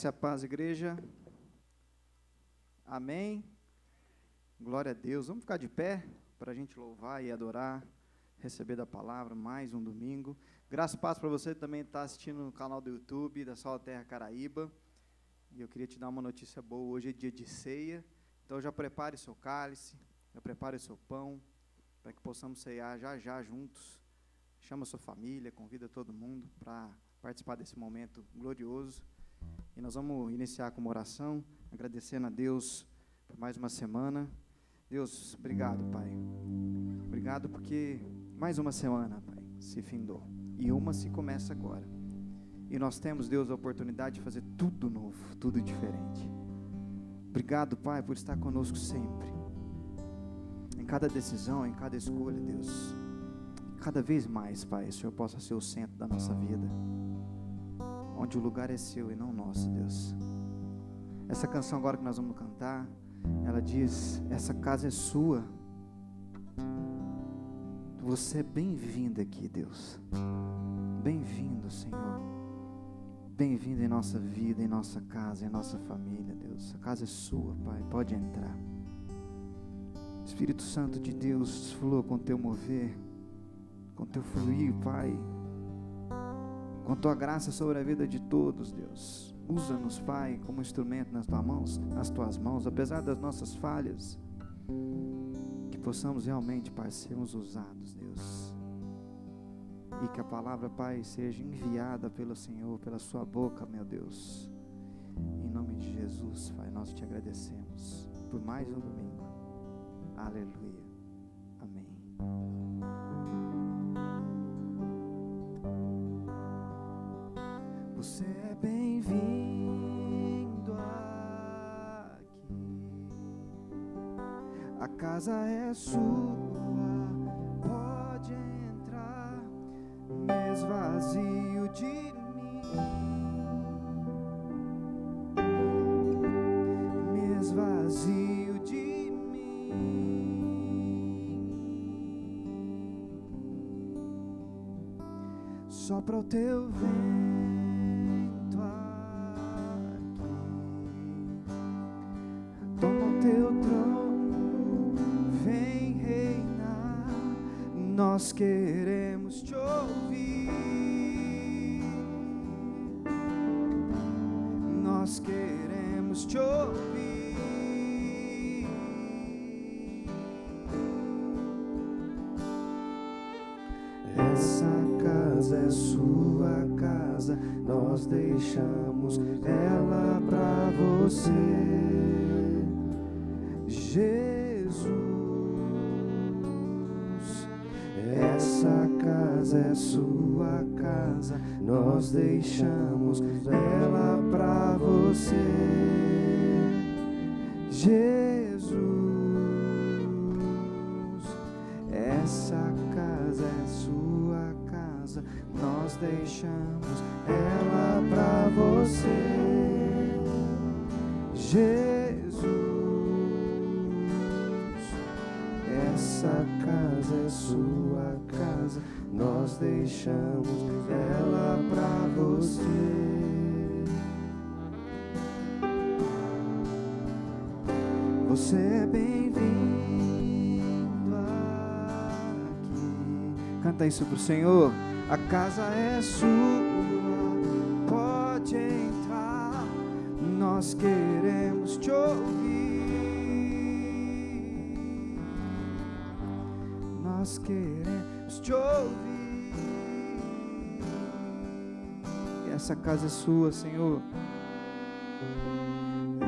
Graça e a paz, igreja. Amém. Glória a Deus. Vamos ficar de pé para a gente louvar e adorar, receber da palavra mais um domingo. Graça e paz para você que também está assistindo no canal do YouTube da Sol Terra Caraíba. E eu queria te dar uma notícia boa. Hoje é dia de ceia, então já prepare seu cálice, já prepare seu pão, para que possamos ceiar já juntos. Chama sua família, convida todo mundo para participar desse momento glorioso. E nós vamos iniciar com uma oração, agradecendo a Deus por mais uma semana. Deus, obrigado, Pai. Obrigado porque mais uma semana, Pai, se findou. E uma se começa agora. E nós temos, Deus, a oportunidade de fazer tudo novo, tudo diferente. Obrigado, Pai, por estar conosco sempre. Em cada decisão, em cada escolha, Deus. Cada vez mais, Pai, o Senhor possa ser o centro da nossa vida. Onde o lugar é seu e não nosso, Deus. Essa canção agora que nós vamos cantar, ela diz, essa casa é sua. Você é bem-vindo aqui, Deus. Bem-vindo, Senhor. Bem-vindo em nossa vida, em nossa casa, em nossa família, Deus. A casa é sua, Pai, pode entrar. Espírito Santo de Deus, flua com teu mover, com teu fluir, Pai. Com tua graça sobre a vida de todos, Deus. Usa-nos, Pai, como instrumento nas tuas mãos, apesar das nossas falhas. Que possamos realmente, Pai, sermos usados, Deus. E que a palavra, Pai, seja enviada pelo Senhor, pela sua boca, meu Deus. Em nome de Jesus, Pai, nós te agradecemos por mais um domingo. Aleluia. Amém. Você é bem-vindo aqui. A casa é sua, pode entrar. Me esvazio de mim, me esvazio de mim. Sopra o teu vento. Nós queremos te ouvir, nós queremos te ouvir. Essa casa é sua casa, nós deixamos ela pra você, Jesus. Essa casa é sua casa, nós deixamos ela pra você, Jesus. Essa casa é sua casa, nós deixamos ela pra você, Jesus. Essa casa é sua casa, nós deixamos ela pra você. Você é bem-vindo aqui. Canta isso pro Senhor. A casa é sua, pode entrar. Nós queremos te ouvir. Nós queremos te ouvir. E essa casa é sua, Senhor.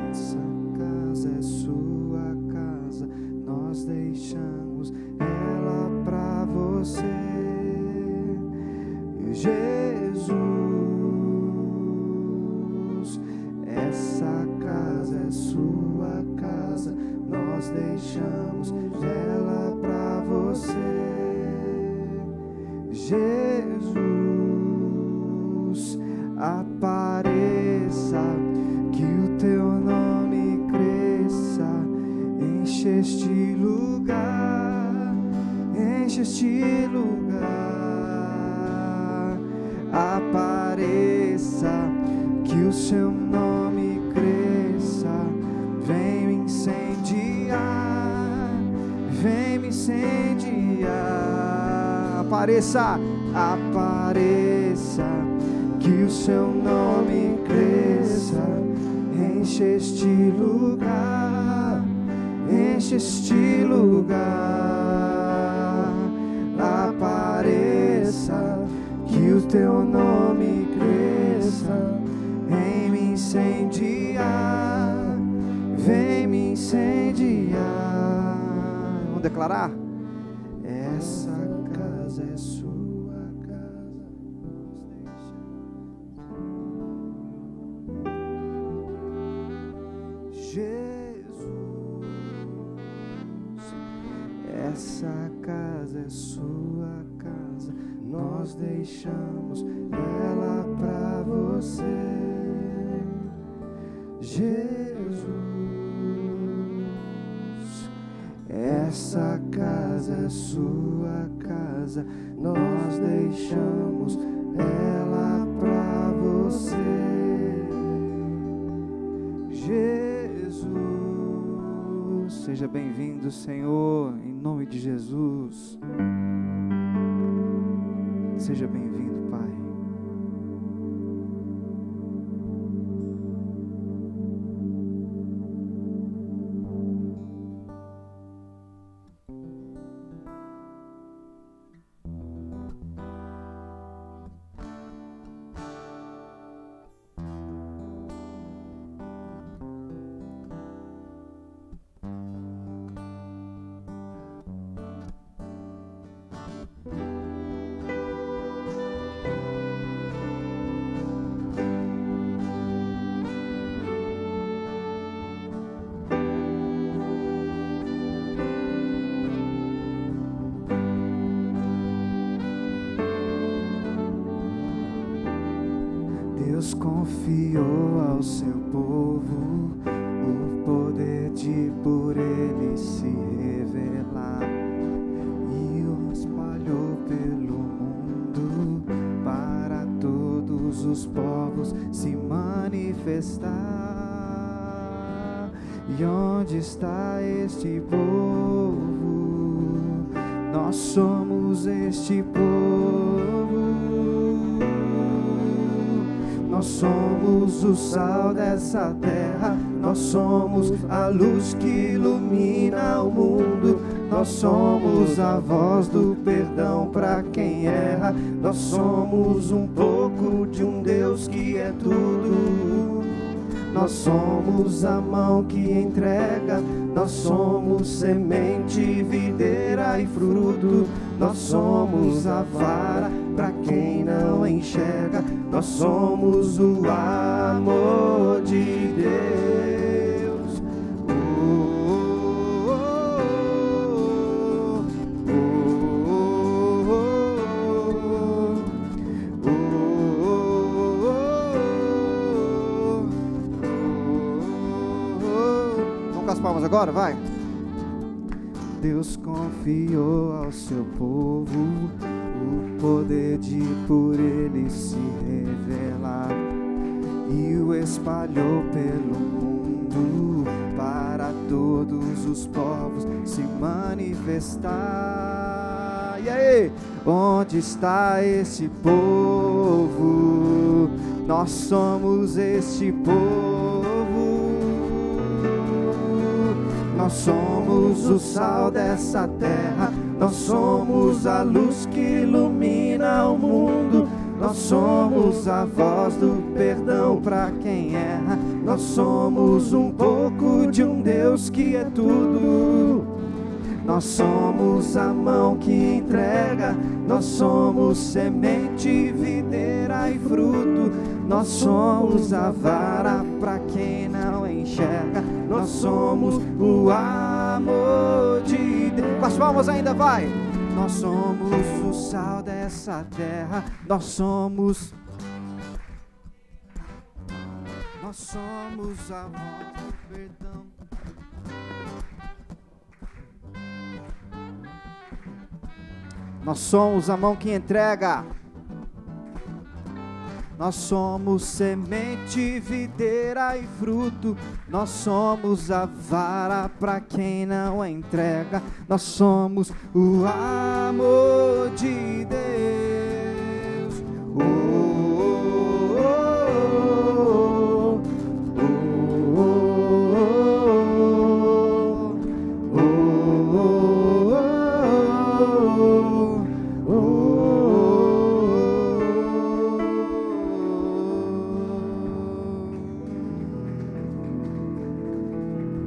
Essa casa é sua casa, nós deixamos ela pra você, Jesus. Essa casa é sua casa, nós deixamos ela pra você, Jesus. Apareça, que o teu nome cresça, enche este lugar, enche este lugar. Apareça, que o seu nome vem me incendiar, vem me incendiar. Apareça, apareça, que o seu nome cresça, enche este lugar, enche este lugar. Apareça, que o teu nome cresça, vem me incendiar, vem me incendiar. Vamos declarar? Essa casa é sua casa. Jesus, essa casa é sua casa. Nós deixamos ela pra você. Jesus, essa casa é sua casa, nós deixamos ela pra você. Jesus, seja bem-vindo, Senhor, em nome de Jesus. Seja bem-vindo, Pai. Deus confiou ao seu povo o poder de por ele se revelar, e o espalhou pelo mundo para todos os povos se manifestar. E onde está este povo? Nós somos este povo. Nós somos o sal dessa terra, nós somos a luz que ilumina o mundo, nós somos a voz do perdão para quem erra, nós somos um pouco de um Deus que é tudo. Nós somos a mão que entrega, nós somos semente, videira e fruto, nós somos a vara para quem não enxerga, nós somos o amor de Deus. Vamos com as palmas agora, vai. Deus confiou ao seu povo o poder de por ele se revelar, e o espalhou pelo mundo para todos os povos se manifestar. E aí, onde está esse povo? Nós somos este povo. Nós somos o sal dessa terra, nós somos a luz que ilumina o mundo, nós somos a voz do perdão para quem erra, nós somos um pouco de um Deus que é tudo. Nós somos a mão que entrega, nós somos semente, videira e fruto, nós somos a vara para quem não enxerga, nós somos o amor de Deus. Com as palmas ainda, vai! Nós somos o sal dessa terra, nós somos a voz do perdão. Nós somos a mão que entrega. Nós somos semente, videira e fruto. Nós somos a vara para quem não entrega. Nós somos o amor de Deus.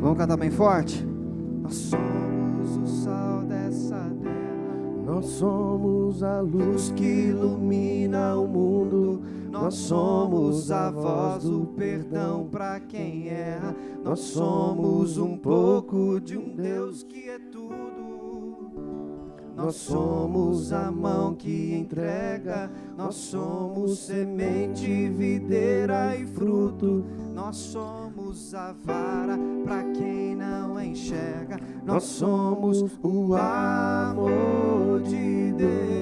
Vamos cantar bem forte? Nós somos o sal dessa terra. Nós somos a luz que ilumina o mundo. Nós somos a voz do perdão para quem erra. Nós somos um pouco de um Deus que é tudo. Nós somos a mão que entrega. Nós somos semente, videira e fruto. Nós somos a vara para quem não enxerga. Nós somos o amor de Deus.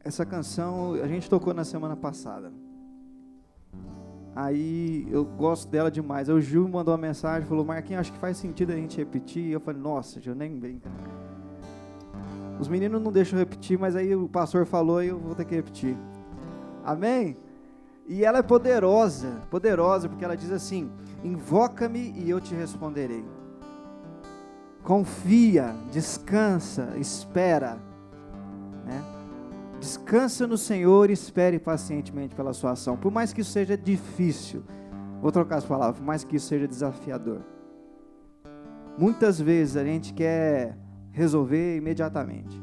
Essa canção a gente tocou na semana passada. Aí eu gosto dela demais. Aí o Gil mandou uma mensagem, falou: Marquinhos, acho que faz sentido a gente repetir. E eu falei: nossa, Gil, nem brinca. Os meninos não deixam eu repetir, mas aí o pastor falou e eu vou ter que repetir. Amém? E ela é poderosa, poderosa, porque ela diz assim: invoca-me e eu te responderei. Confia, descansa, espera, né? Descansa no Senhor e espere pacientemente pela sua ação. Por mais que isso seja difícil, vou trocar as palavras, por mais que isso seja desafiador. Muitas vezes a gente quer resolver imediatamente,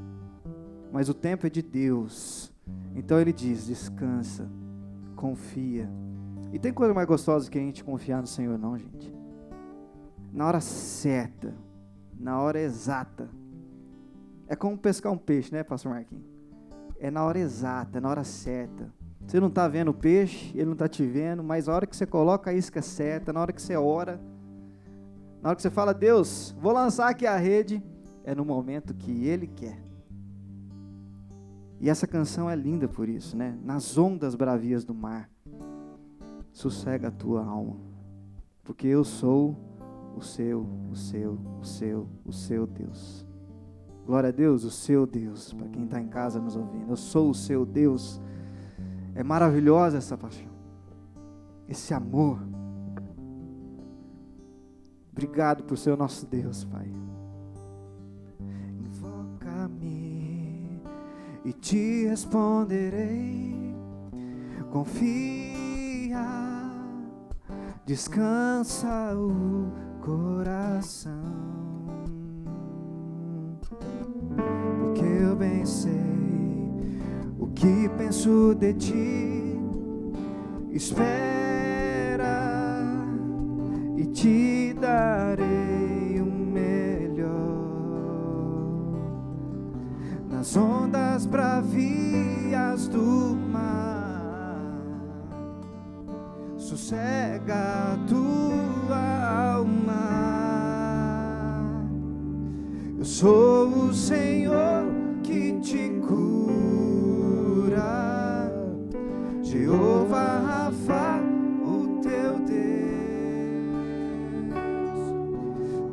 mas o tempo é de Deus. Então Ele diz: descansa, confia. E tem coisa mais gostosa que a gente confiar no Senhor, não, gente? Na hora certa, na hora exata. É como pescar um peixe, né, pastor Marquinhos? É na hora exata, na hora certa. Você não está vendo o peixe, ele não está te vendo, mas a hora que você coloca a isca certa, na hora que você ora, na hora que você fala: Deus, vou lançar aqui a rede, é no momento que Ele quer. E essa canção é linda por isso, né? Nas ondas bravias do mar, sossega a tua alma, porque eu sou o seu Deus. Glória a Deus, o seu Deus, para quem está em casa nos ouvindo. Eu sou o seu Deus. É maravilhosa essa paixão, esse amor. Obrigado por ser o nosso Deus, Pai. Invoca-me e te responderei. Confia, descansa o coração. Porque eu bem sei o que penso de ti. Espera e te darei o melhor. Nas ondas bravias do mar, sossega a tua alma. Eu sou o Senhor que te cura, Jeová Rafa, o teu Deus,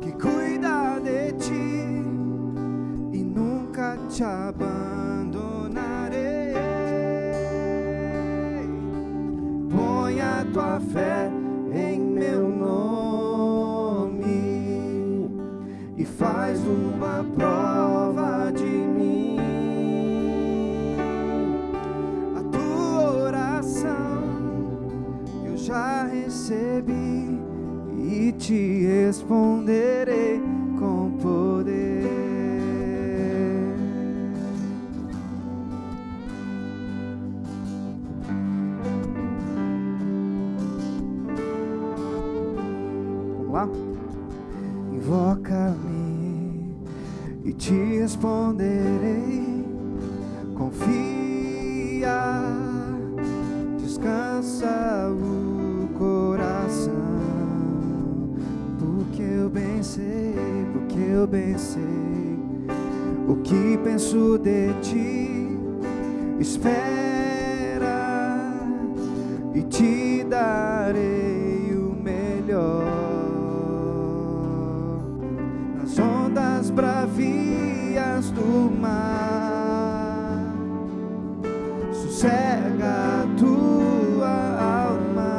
que cuida de ti e nunca te abandonarei. Põe a tua fé em meu nome e faz uma prova de mim. A tua oração eu já recebi e te responderei com poder. Invoca-me e te responderei. Confia, descansa o coração, porque eu bem sei o que penso de ti. Espera e te darei o melhor. Nas ondas bravias do mar, sossega a tua alma.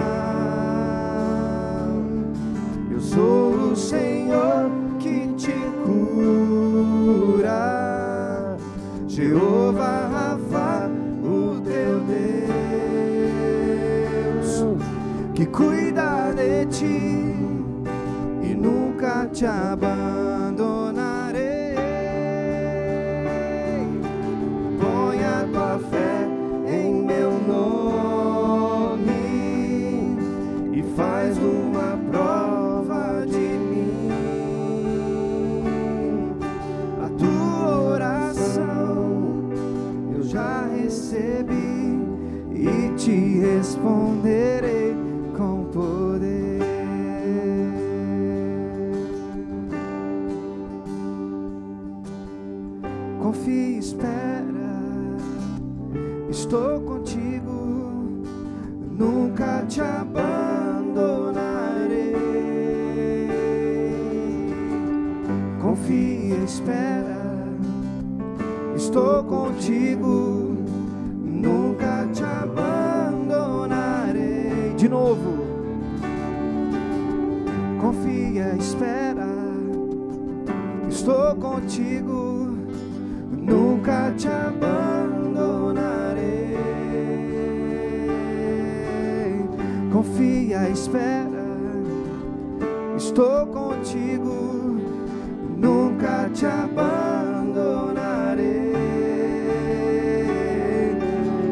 Eu sou o Senhor que te cura, Jeová Rafa, o teu Deus, que cuida de ti e nunca te abandonarei. Põe a tua fé em meu nome e faz uma prova de mim. A tua oração eu já recebi e te responderei com poder. Confia e espera, estou contigo, nunca te abandonarei. Confia e espera, estou contigo, nunca te abandonarei. De novo. Confia, espera, estou contigo, nunca te abandonarei. Confia, espera, estou contigo, nunca te abandonarei.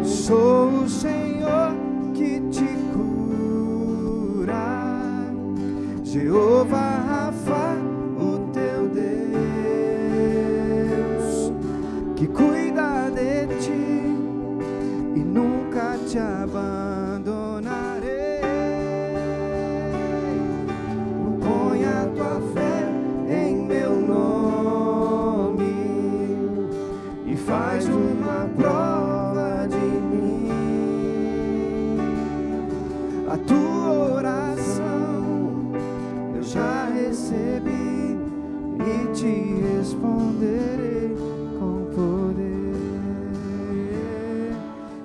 Sou o Senhor que te cura, Jeová Rafa, o teu Deus, que cuida de ti e nunca te abandonarei. Põe a tua fé em meu nome e faz uma prova de mim. A tua oração eu já recebi e te responderei com poder.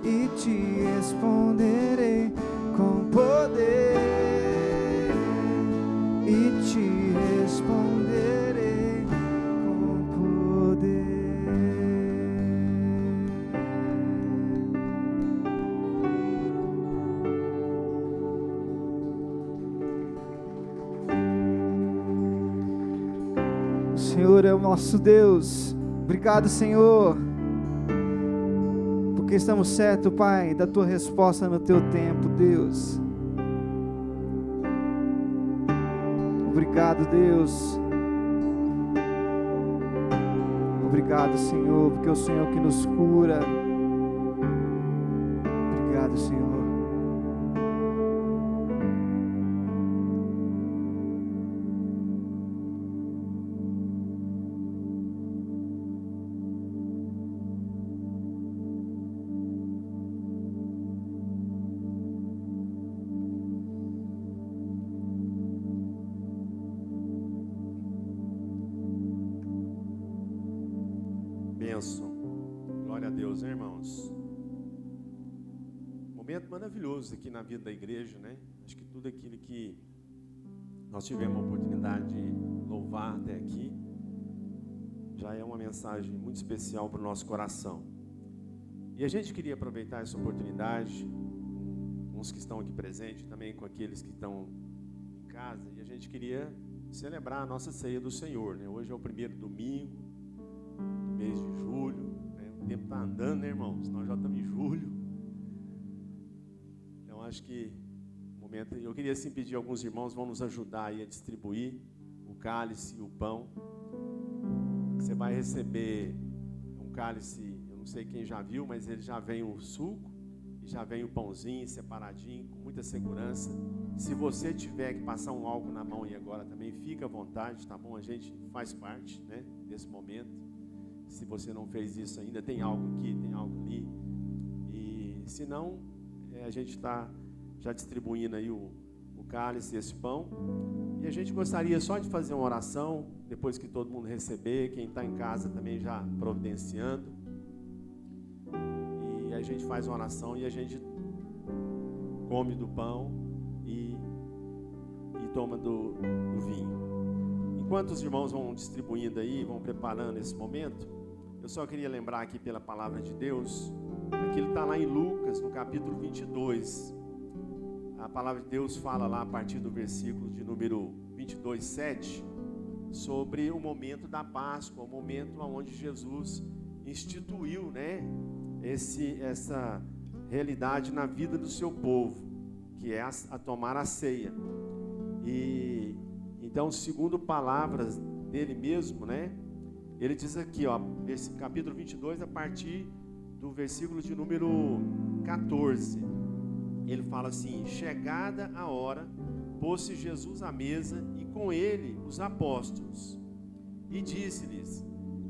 E te responderei com poder. E te responderei com poder. O Senhor é o nosso Deus. Obrigado, Senhor, porque estamos certos, Pai, da tua resposta no teu tempo, Deus. Obrigado, Deus. Obrigado, Senhor, porque é o Senhor que nos cura. Obrigado, Senhor. Bênção. Glória a Deus, né, irmãos? Momento maravilhoso aqui na vida da igreja, né? Acho que tudo aquilo que nós tivemos a oportunidade de louvar até aqui já é uma mensagem muito especial para o nosso coração. E a gente queria aproveitar essa oportunidade, uns que estão aqui presentes, também com aqueles que estão em casa, e a gente queria celebrar a nossa ceia do Senhor, né? Hoje é o primeiro domingo do mês de julho, né? O tempo está andando, né, irmãos? Nós já estamos em julho. Então acho que o momento, eu queria assim pedir a alguns irmãos, vão nos ajudar aí a distribuir o cálice e o pão. Você vai receber um cálice, eu não sei quem já viu, mas ele já vem o suco e já vem o pãozinho separadinho, com muita segurança. Se você tiver que passar um álcool na mão e agora também, fica à vontade, tá bom? A gente faz parte, né, desse momento. Se você não fez isso ainda, tem algo aqui, tem algo ali. E se não, a gente está já distribuindo aí o cálice e esse pão. E a gente gostaria só de fazer uma oração, depois que todo mundo receber, quem está em casa também já providenciando. E a gente faz uma oração e a gente come do pão e toma do vinho. Enquanto os irmãos vão distribuindo aí, vão preparando esse momento, eu só queria lembrar aqui pela palavra de Deus, aquilo está lá em Lucas, no capítulo 22. A palavra de Deus fala lá a partir do versículo de número 22, 7, sobre o momento da Páscoa, o momento onde Jesus instituiu, né, essa realidade na vida do seu povo, que é a tomar a ceia. E então, segundo palavras dele mesmo, né, ele diz aqui, ó, capítulo 22, a partir do versículo de número 14, ele fala assim: chegada a hora, pôs-se Jesus à mesa e com ele os apóstolos, e disse-lhes: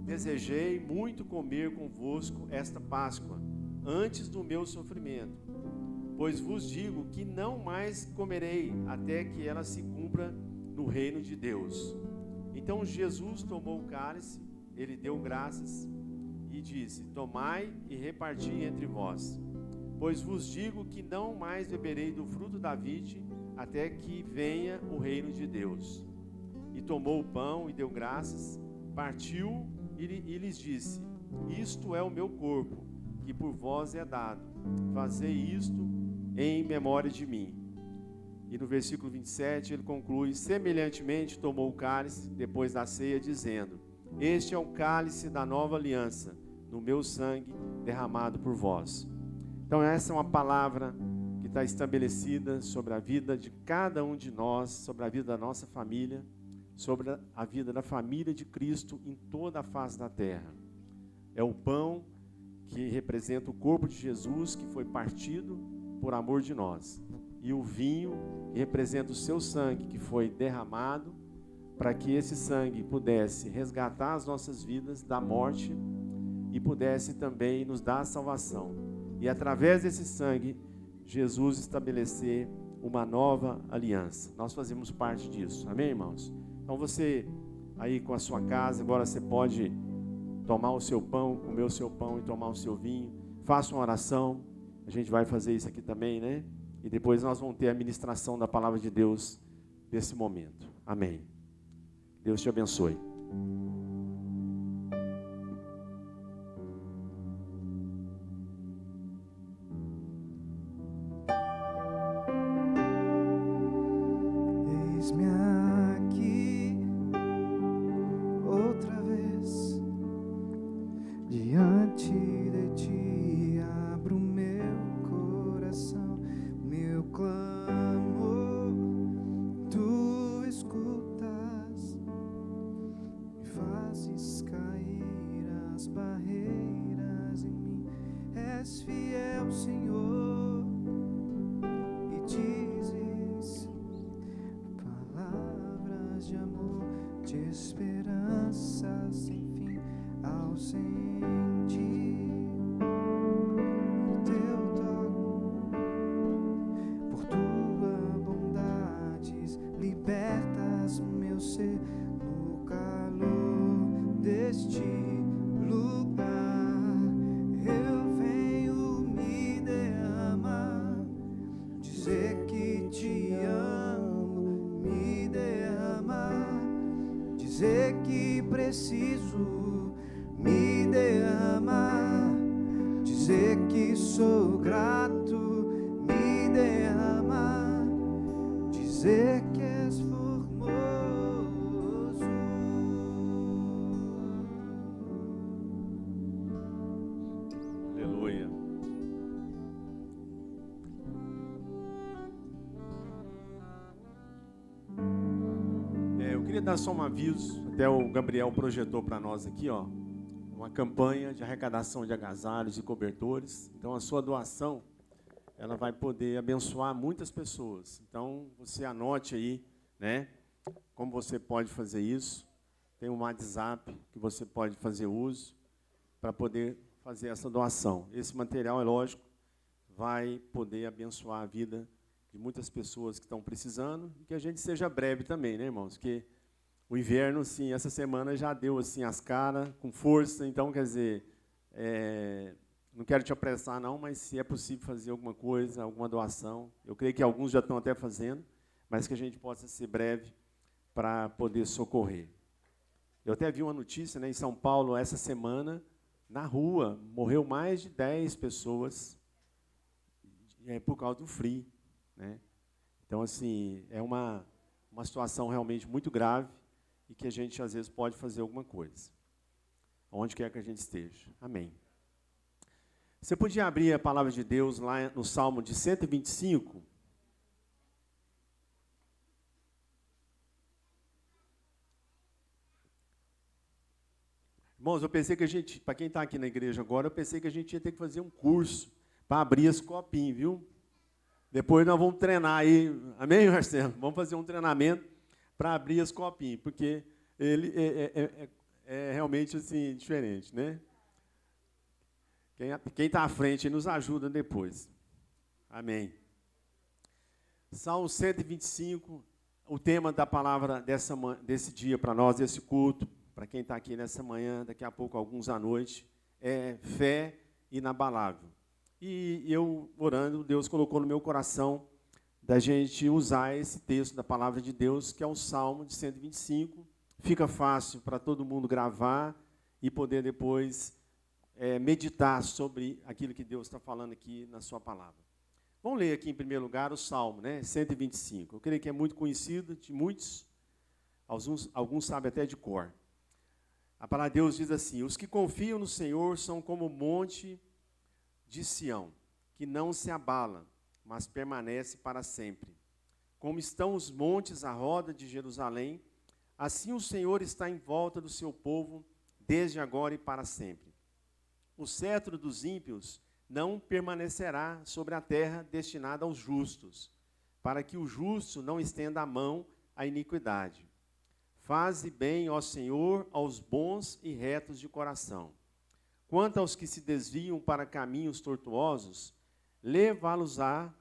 desejei muito comer convosco esta Páscoa, antes do meu sofrimento, pois vos digo que não mais comerei, até que ela se cumpra no reino de Deus. Então Jesus tomou o cálice, ele deu graças e disse: tomai e reparti entre vós, pois vos digo que não mais beberei do fruto da vide, até que venha o reino de Deus. E tomou o pão e deu graças, partiu e lhes disse: isto é o meu corpo, que por vós é dado, fazei isto em memória de mim. E no versículo 27 ele conclui: semelhantemente tomou o cálice depois da ceia, dizendo: este é o cálice da nova aliança, no meu sangue derramado por vós. Então essa é uma palavra que está estabelecida sobre a vida de cada um de nós, sobre a vida da nossa família, sobre a vida da família de Cristo em toda a face da terra. É o pão que representa o corpo de Jesus, que foi partido por amor de nós, e o vinho que representa o seu sangue, que foi derramado para que esse sangue pudesse resgatar as nossas vidas da morte e pudesse também nos dar a salvação. E através desse sangue, Jesus estabelecer uma nova aliança. Nós fazemos parte disso. Amém, irmãos? Então você aí com a sua casa, agora você pode tomar o seu pão, comer o seu pão e tomar o seu vinho. Faça uma oração. A gente vai fazer isso aqui também, né? E depois nós vamos ter a ministração da palavra de Deus desse momento. Amém. Deus te abençoe. Eis-me aqui outra vez, diante de ti abro meu coração, meu clamor tu escutas, me fazes cair as barreiras em mim, és fiel, Senhor, e dizes palavras de amor, de esperança sem fim, ausente. No teu toque, por tua bondade, libertas meu ser no calor deste lugar. Eu venho me derramar, dizer que te amo, me derramar, dizer que preciso me derramar, dizer que sou grato, me derramar, dizer que és formoso. Aleluia. Eu queria queria dar só um aviso, até o Gabriel projetou para nós aqui, ó, uma campanha de arrecadação de agasalhos e cobertores. Então, a sua doação, ela vai poder abençoar muitas pessoas. Então, você anote aí, né, como você pode fazer isso. Tem um WhatsApp que você pode fazer uso para poder fazer essa doação. Esse material, é lógico, vai poder abençoar a vida de muitas pessoas que estão precisando, e que a gente seja breve também, né, irmãos? Porque o inverno, sim, essa semana já deu assim as caras, com força. Então, quer dizer, não quero te apressar, não, mas se é possível fazer alguma coisa, alguma doação, eu creio que alguns já estão até fazendo, mas que a gente possa ser breve para poder socorrer. Eu até vi uma notícia, né, em São Paulo, essa semana, na rua, morreu mais de 10 pessoas por causa do frio, né? Então, assim, é uma situação realmente muito grave e que a gente, às vezes, pode fazer alguma coisa, onde quer que a gente esteja. Amém. Você podia abrir a palavra de Deus lá no Salmo de 125? Irmãos, eu pensei que a gente, para quem está aqui na igreja agora, eu pensei que a gente ia ter que fazer um curso para abrir esse copinho, viu? Depois nós vamos treinar aí, amém, Marcelo? Vamos fazer um treinamento para abrir esse copinho, porque ele é realmente assim, diferente, né? Quem está à frente nos ajuda depois. Amém. Salmo 125, o tema da palavra desse dia para nós, desse culto, para quem está aqui nessa manhã, daqui a pouco, alguns à noite, é fé inabalável. E eu, orando, Deus colocou no meu coração da gente usar esse texto da palavra de Deus, que é o Salmo de 125. Fica fácil para todo mundo gravar e poder depois meditar sobre aquilo que Deus está falando aqui na sua palavra. Vamos ler aqui, em primeiro lugar, o Salmo, né, 125. Eu creio que é muito conhecido de muitos, alguns sabem até de cor. A palavra de Deus diz assim: os que confiam no Senhor são como o monte de Sião, que não se abala, mas permanece para sempre. Como estão os montes à roda de Jerusalém, assim o Senhor está em volta do seu povo, desde agora e para sempre. O cetro dos ímpios não permanecerá sobre a terra destinada aos justos, para que o justo não estenda a mão à iniquidade. Faze bem, ó Senhor, aos bons e retos de coração. Quanto aos que se desviam para caminhos tortuosos, levá-los-á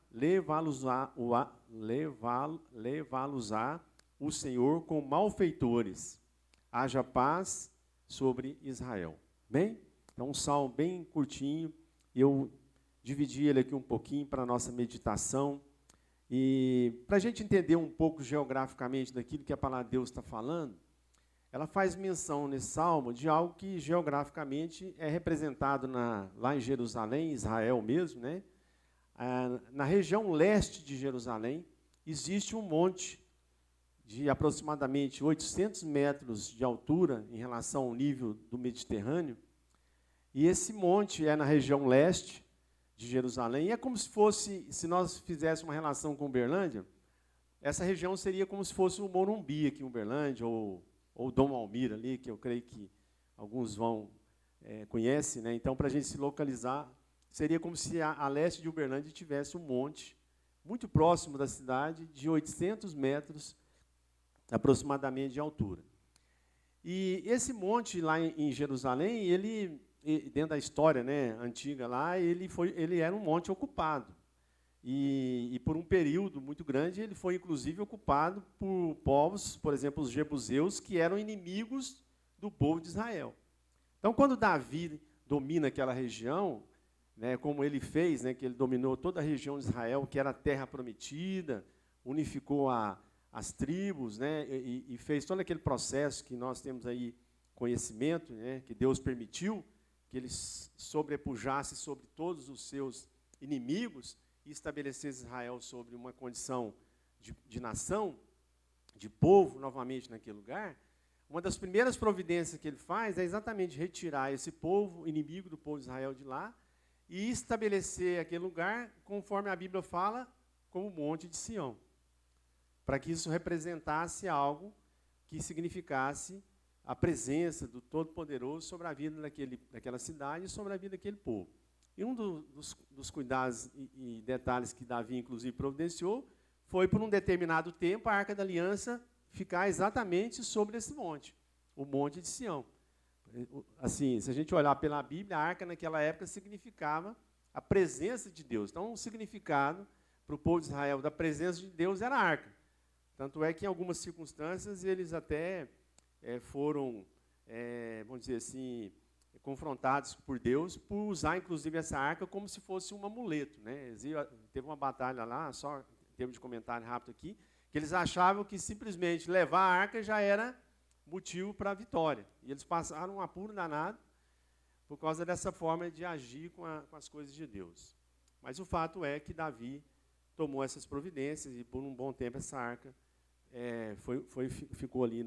o Senhor com malfeitores. Haja paz sobre Israel. Bem? Então, um salmo bem curtinho. Eu dividi ele aqui um pouquinho para a nossa meditação. E para a gente entender um pouco geograficamente daquilo que a palavra de Deus está falando, ela faz menção nesse salmo de algo que geograficamente é representado lá em Jerusalém, Israel mesmo, né? Na região leste de Jerusalém, existe um monte de aproximadamente 800 metros de altura em relação ao nível do Mediterrâneo, e esse monte é na região leste de Jerusalém, e é como se fosse, se nós fizéssemos uma relação com Uberlândia, essa região seria como se fosse o Morumbi aqui em Uberlândia, ou Dom Almir ali, que eu creio que alguns conhecem, né? Então, para a gente se localizar, seria como se a leste de Uberlândia tivesse um monte muito próximo da cidade, de 800 metros aproximadamente de altura. E esse monte lá em Jerusalém, ele, dentro da história, né, antiga lá, ele era um monte ocupado. E por um período muito grande, ele foi, inclusive, ocupado por povos, por exemplo, os jebuseus, que eram inimigos do povo de Israel. Então, quando Davi domina aquela região, né, como ele fez, né, que ele dominou toda a região de Israel, que era a terra prometida, unificou as tribos, né, e fez todo aquele processo que nós temos aí conhecimento, né, que Deus permitiu, que ele sobrepujasse sobre todos os seus inimigos, e estabelecesse Israel sobre uma condição de nação, de povo, novamente naquele lugar, uma das primeiras providências que ele faz é exatamente retirar esse povo, inimigo do povo de Israel, de lá, e estabelecer aquele lugar, conforme a Bíblia fala, como o Monte de Sião, para que isso representasse algo que significasse a presença do Todo-Poderoso sobre a vida daquela cidade e sobre a vida daquele povo. E um dos cuidados e detalhes que Davi, inclusive, providenciou foi, por um determinado tempo, a Arca da Aliança ficar exatamente sobre esse monte, o Monte de Sião. Assim, se a gente olhar pela Bíblia, a arca naquela época significava a presença de Deus. Então, o significado para o povo de Israel da presença de Deus era a arca. Tanto é que, em algumas circunstâncias, eles até foram, vamos dizer assim, confrontados por Deus por usar, inclusive, essa arca como se fosse um amuleto, né? Teve uma batalha lá, só em termos de comentário rápido aqui, que eles achavam que simplesmente levar a arca já era motivo para a vitória. E eles passaram um apuro danado por causa dessa forma de agir com as coisas de Deus. Mas o fato é que Davi tomou essas providências e, por um bom tempo, essa arca ficou ali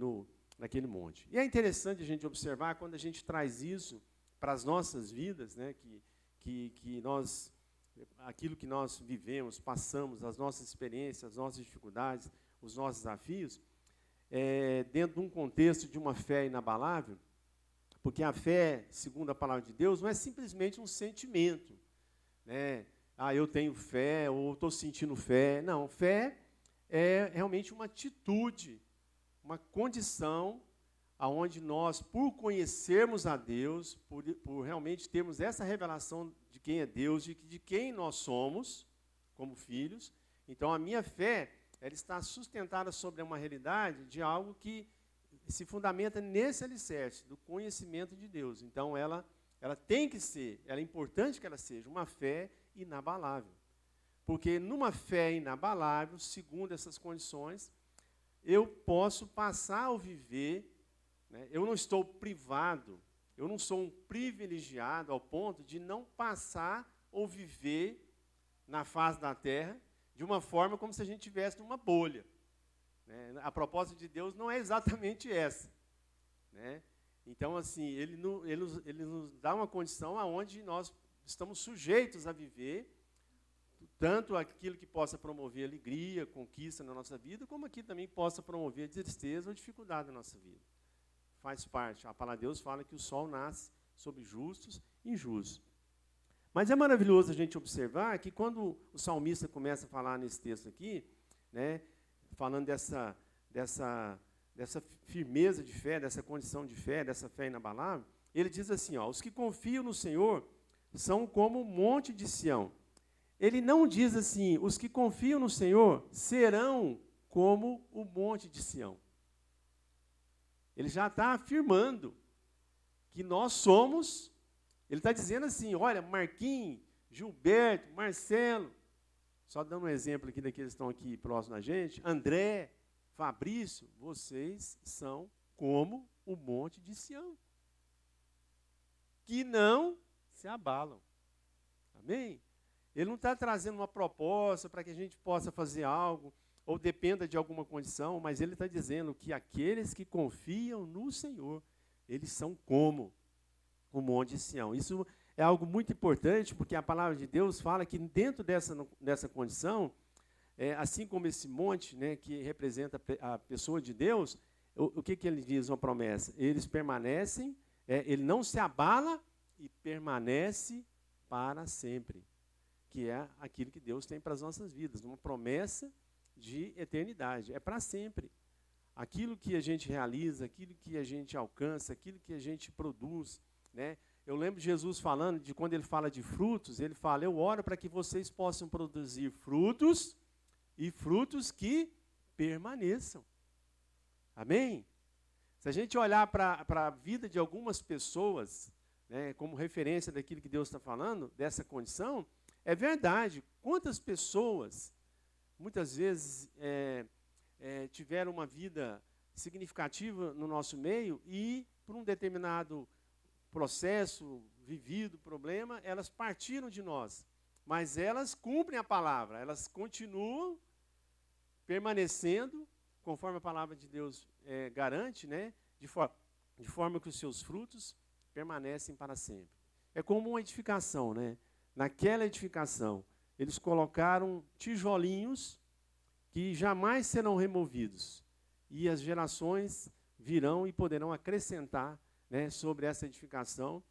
naquele monte. E é interessante a gente observar, quando a gente traz isso para as nossas vidas, né, que nós, aquilo que nós vivemos, passamos, as nossas experiências, as nossas dificuldades, os nossos desafios, dentro de um contexto de uma fé inabalável, porque a fé, segundo a palavra de Deus, não é simplesmente um sentimento, né? Eu tenho fé, ou estou sentindo fé. Não, fé é realmente uma atitude, uma condição aonde nós, por conhecermos a Deus, por realmente termos essa revelação de quem é Deus, de quem nós somos, como filhos, então a minha fé, ela está sustentada sobre uma realidade de algo que se fundamenta nesse alicerce, do conhecimento de Deus. Então, ela tem que ser, ela é importante que ela seja uma fé inabalável. Porque numa fé inabalável, segundo essas condições, eu posso passar a viver, né? Eu não estou privado, eu não sou um privilegiado ao ponto de não passar ou viver na face da terra de uma forma como se a gente estivesse numa bolha, né? A proposta de Deus não é exatamente essa, né? Então, assim, ele nos dá uma condição onde nós estamos sujeitos a viver tanto aquilo que possa promover alegria, conquista na nossa vida, como aquilo também possa promover tristeza ou dificuldade na nossa vida. Faz parte. A palavra de Deus fala que o sol nasce sobre justos e injustos. Mas é maravilhoso a gente observar que quando o salmista começa a falar nesse texto aqui, né, falando dessa firmeza de fé, dessa condição de fé, dessa fé inabalável, ele diz assim, os que confiam no Senhor são como o monte de Sião. Ele não diz assim, os que confiam no Senhor serão como o monte de Sião. Ele já está afirmando que nós somos. Ele está dizendo assim, olha, Marquinhos, Gilberto, Marcelo, só dando um exemplo aqui daqueles que estão aqui próximos da gente, André, Fabrício, vocês são como o monte de Sião, que não se abalam. Amém? Ele não está trazendo uma proposta para que a gente possa fazer algo, ou dependa de alguma condição, mas ele está dizendo que aqueles que confiam no Senhor, eles são como o monte de Sião. Isso é algo muito importante, porque a palavra de Deus fala que dentro dessa condição, assim como esse monte, né, que representa a pessoa de Deus, o que ele diz, uma promessa? Eles permanecem, ele não se abala e permanece para sempre, que é aquilo que Deus tem para as nossas vidas, uma promessa de eternidade, é para sempre. Aquilo que a gente realiza, aquilo que a gente alcança, aquilo que a gente produz, né? Eu lembro de Jesus falando, de quando ele fala de frutos, ele fala, eu oro para que vocês possam produzir frutos, e frutos que permaneçam. Amém? Se a gente olhar para a vida de algumas pessoas, né, como referência daquilo que Deus está falando, dessa condição, é verdade. Quantas pessoas, muitas vezes, tiveram uma vida significativa no nosso meio e, por um determinado processo vivido, problema, elas partiram de nós. Mas elas cumprem a palavra, elas continuam permanecendo, conforme a palavra de Deus garante, né, de forma que os seus frutos permanecem para sempre. É como uma edificação, né? Naquela edificação, eles colocaram tijolinhos que jamais serão removidos. e as gerações virão e poderão acrescentar, né, sobre essa edificação,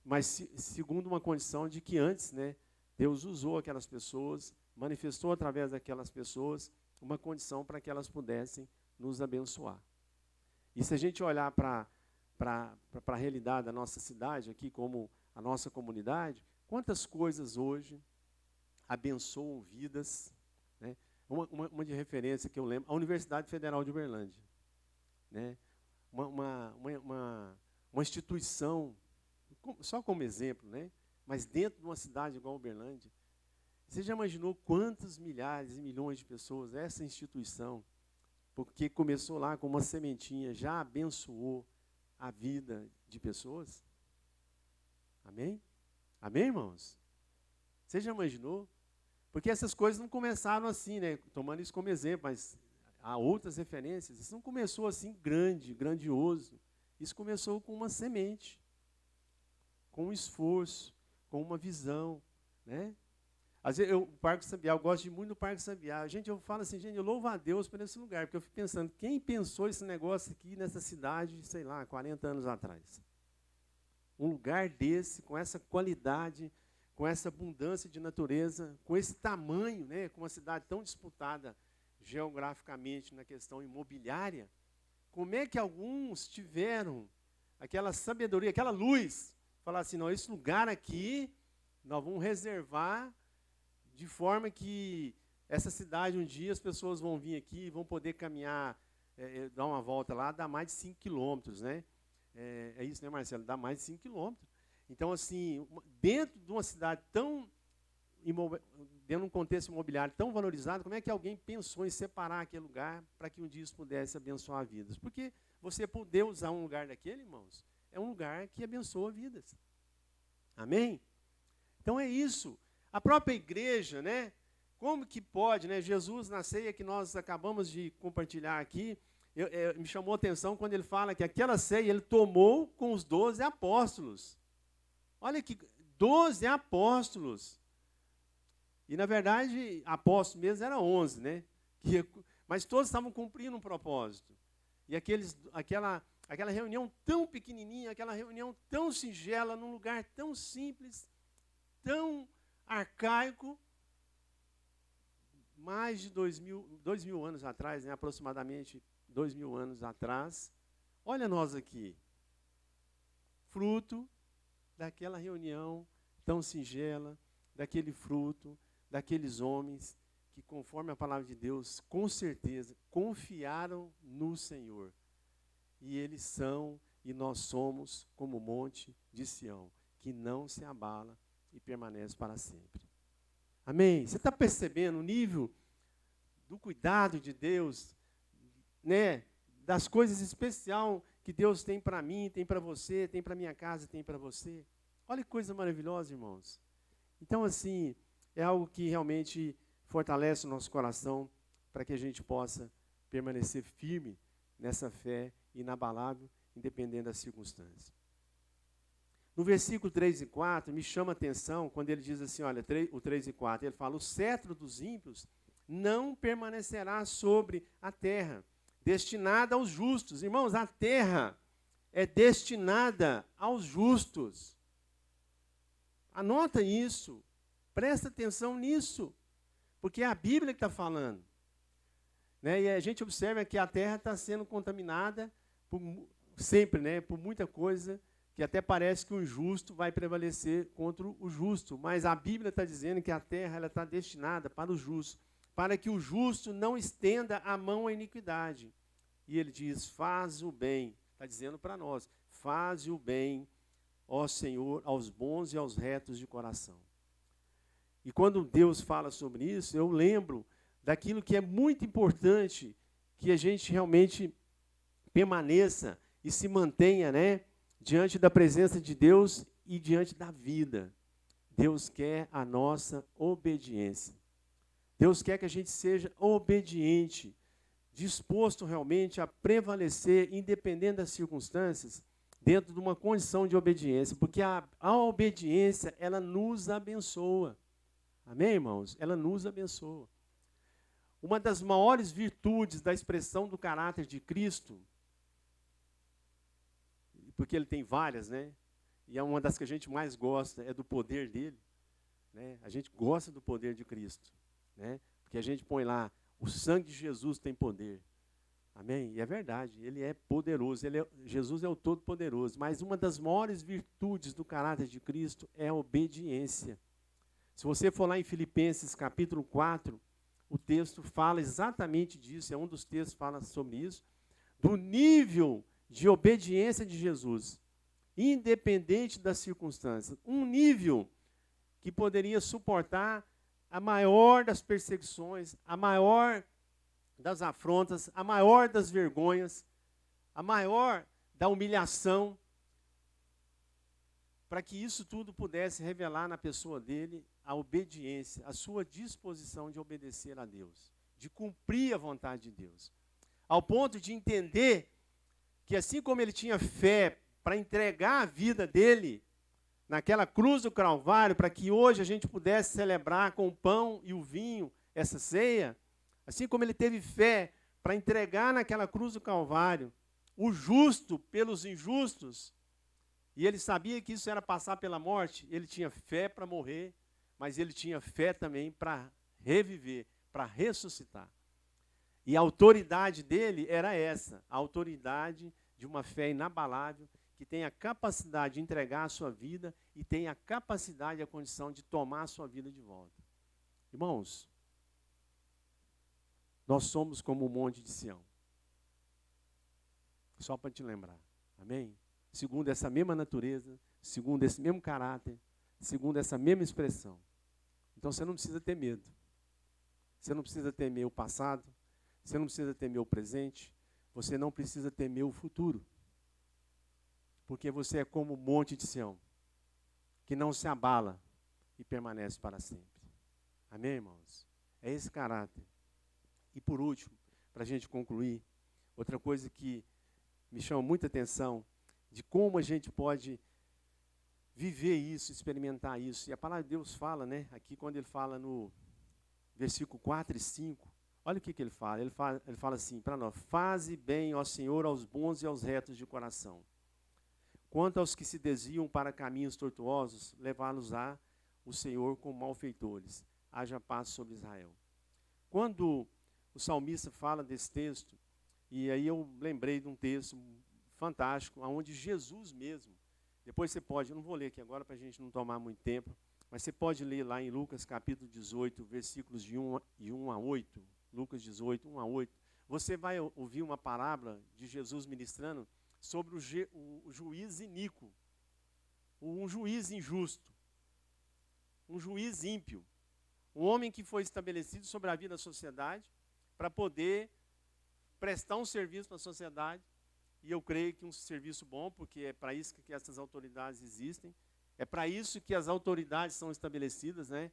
mas segundo uma condição de que antes, né, Deus usou aquelas pessoas, manifestou através daquelas pessoas uma condição para que elas pudessem nos abençoar. E se a gente olhar para a realidade da nossa cidade, aqui como a nossa comunidade, quantas coisas hoje abençoam vidas, né? Uma de referência que eu lembro, a Universidade Federal de Uberlândia, né? Uma instituição, só como exemplo, né? Mas dentro de uma cidade igual a Uberlândia, você já imaginou quantos milhares e milhões de pessoas essa instituição, porque começou lá com uma sementinha, já abençoou a vida de pessoas? Amém? Amém, irmãos? Você já imaginou? Porque essas coisas não começaram assim, né? Tomando isso como exemplo, mas há outras referências. Isso não começou assim grandioso. Isso começou com uma semente, com um esforço, com uma visão, né? Às vezes, o Parque Sabiá, eu gosto muito do Parque Sabiá. Gente, eu falo assim, gente, eu louvo a Deus por esse lugar, porque eu fico pensando, quem pensou esse negócio aqui nessa cidade, sei lá, 40 anos atrás? Um lugar desse, com essa qualidade, com essa abundância de natureza, com esse tamanho, né, com uma cidade tão disputada geograficamente na questão imobiliária, como é que alguns tiveram aquela sabedoria, aquela luz, falar assim, não, esse lugar aqui, nós vamos reservar de forma que essa cidade, um dia, as pessoas vão vir aqui, vão poder caminhar, dar uma volta lá, dá mais de 5 quilômetros, né? É isso, né, Marcelo? Dá mais de 5 quilômetros. Então, assim, dentro de uma cidade tão, dentro de um contexto imobiliário tão valorizado, como é que alguém pensou em separar aquele lugar para que um dia isso pudesse abençoar vidas? Porque você poder usar um lugar daquele, irmãos, é um lugar que abençoa vidas. Amém? Então é isso. A própria igreja, né? Como que pode, né? Jesus, na ceia que nós acabamos de compartilhar aqui, me chamou a atenção quando ele fala que aquela ceia ele tomou com os 12 apóstolos. Olha que 12 apóstolos. E, na verdade, apóstolos mesmo eram 11, né? Mas todos estavam cumprindo um propósito. E aquela reunião tão pequenininha, aquela reunião tão singela, num lugar tão simples, tão arcaico, mais de 2.000 anos atrás, né, aproximadamente 2.000 anos atrás. Olha nós aqui, fruto daquela reunião tão singela, daquele fruto, daqueles homens que, conforme a palavra de Deus, com certeza, confiaram no Senhor. E eles são, e nós somos, como o monte de Sião, que não se abala e permanece para sempre. Amém? Você está percebendo o nível do cuidado de Deus, né? Das coisas especiais que Deus tem para mim, tem para você, tem para minha casa, tem para você. Olha que coisa maravilhosa, irmãos. Então, assim, é algo que realmente fortalece o nosso coração para que a gente possa permanecer firme nessa fé inabalável, independente das circunstâncias. No versículo 3 e 4, me chama a atenção quando ele diz assim, olha, o 3 e 4, ele fala, o cetro dos ímpios não permanecerá sobre a terra, destinada aos justos. Irmãos, a terra é destinada aos justos. Anota isso, presta atenção nisso, porque é a Bíblia que está falando. Né? E a gente observa que a terra está sendo contaminada sempre, né, por muita coisa, que até parece que o injusto vai prevalecer contra o justo, mas a Bíblia está dizendo que a terra está destinada para o justo, para que o justo não estenda a mão à iniquidade. E ele diz, faz o bem, está dizendo para nós, faz o bem, ó Senhor, aos bons e aos retos de coração. E quando Deus fala sobre isso, eu lembro daquilo que é muito importante, que a gente realmente permaneça e se mantenha, né, diante da presença de Deus e diante da vida. Deus quer a nossa obediência. Deus quer que a gente seja obediente, disposto realmente a prevalecer, independente das circunstâncias, dentro de uma condição de obediência, porque a obediência, ela nos abençoa. Amém, irmãos? Ela nos abençoa. uma das maiores virtudes da expressão do caráter de Cristo, porque ele tem várias, né? E é uma das que a gente mais gosta, é do poder dele. Né? A gente gosta do poder de Cristo. Né? Porque a gente põe lá, o sangue de Jesus tem poder. Amém? E é verdade, ele é poderoso, Jesus é o Todo-Poderoso. Mas uma das maiores virtudes do caráter de Cristo é a obediência. Se você for lá em Filipenses capítulo 4, o texto fala exatamente disso, é um dos textos que fala sobre isso, do nível de obediência de Jesus, independente das circunstâncias. Um nível que poderia suportar a maior das perseguições, a maior das afrontas, a maior das vergonhas, a maior da humilhação, para que isso tudo pudesse revelar na pessoa dele a obediência, a sua disposição de obedecer a Deus, de cumprir a vontade de Deus, ao ponto de entender que assim como ele tinha fé para entregar a vida dele naquela cruz do Calvário, para que hoje a gente pudesse celebrar com o pão e o vinho essa ceia, assim como ele teve fé para entregar naquela cruz do Calvário o justo pelos injustos, e ele sabia que isso era passar pela morte, ele tinha fé para morrer, mas ele tinha fé também para reviver, para ressuscitar. E a autoridade dele era essa, a autoridade de uma fé inabalável, que tem a capacidade de entregar a sua vida e tem a capacidade e a condição de tomar a sua vida de volta. Irmãos, nós somos como o monte de Sião. Só para te lembrar. Amém? Segundo essa mesma natureza, segundo esse mesmo caráter, segundo essa mesma expressão. Então você não precisa ter medo. Você não precisa temer o passado, você não precisa temer o presente, você não precisa temer o futuro. Porque você é como o monte de Sião, que não se abala e permanece para sempre. Amém, irmãos? É esse caráter. E por último, para a gente concluir, outra coisa que me chama muita atenção, de como a gente pode viver isso, experimentar isso. E a palavra de Deus fala, né, aqui quando ele fala no versículo 4 e 5, olha o que ele fala. Ele fala assim para nós: faze bem, ó Senhor, aos bons e aos retos de coração. Quanto aos que se desviam para caminhos tortuosos, levá-los-á o Senhor com malfeitores. Haja paz sobre Israel. Quando o salmista fala desse texto, e aí eu lembrei de um texto fantástico, onde Jesus mesmo, depois você pode, eu não vou ler aqui agora para a gente não tomar muito tempo, mas você pode ler lá em Lucas capítulo 18, versículos de 1 a 8, Lucas 18, 1 a 8, você vai ouvir uma parábola de Jesus ministrando sobre o juiz iníquo, um juiz injusto, um juiz ímpio, um homem que foi estabelecido sobre a vida da sociedade para poder prestar um serviço para a sociedade, e eu creio que um serviço bom, porque é para isso que essas autoridades existem, é para isso que as autoridades são estabelecidas, né,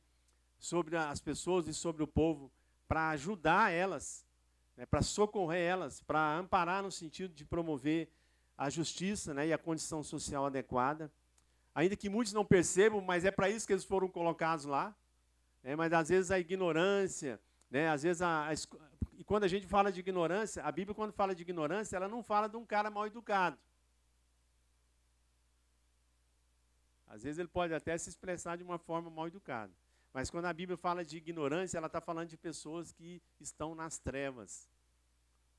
sobre as pessoas e sobre o povo, para ajudar elas, né, para socorrer elas, para amparar no sentido de promover a justiça, né, e a condição social adequada, ainda que muitos não percebam, mas é para isso que eles foram colocados lá, né, mas às vezes a ignorância, né, às vezes e quando a gente fala de ignorância, a Bíblia quando fala de ignorância, ela não fala de um cara mal educado. Às vezes ele pode até se expressar de uma forma mal educada, mas quando a Bíblia fala de ignorância, ela está falando de pessoas que estão nas trevas,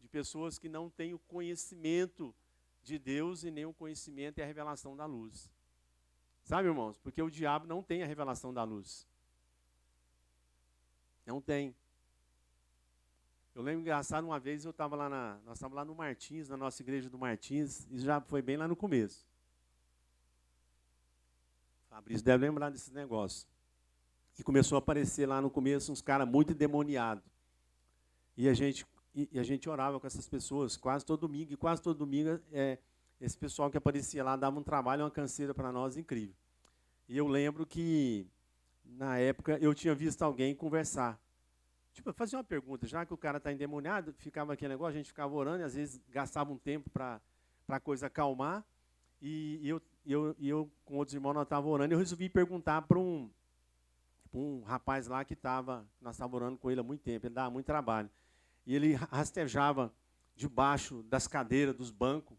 de pessoas que não têm o conhecimento de Deus e nem o conhecimento e a revelação da luz. Sabe, irmãos? Porque o diabo não tem a revelação da luz. Não tem. Eu lembro engraçado, uma vez nós estávamos lá no Martins, na nossa igreja do Martins, isso já foi bem lá no começo. Fabrício deve lembrar desses negócios. E começou a aparecer lá no começo uns caras muito endemoniados. E a gente orava com essas pessoas quase todo domingo, e quase todo domingo esse pessoal que aparecia lá dava um trabalho, uma canseira para nós incrível. E eu lembro que, na época, eu tinha visto alguém conversar. Tipo, eu fazia uma pergunta, já que o cara está endemoniado, ficava aquele negócio, a gente ficava orando, e às vezes gastava um tempo para a coisa acalmar, e eu com outros irmãos, nós estávamos orando, e eu resolvi perguntar para um rapaz lá que nós estávamos orando com ele há muito tempo, ele dava muito trabalho. E ele rastejava debaixo das cadeiras, dos bancos.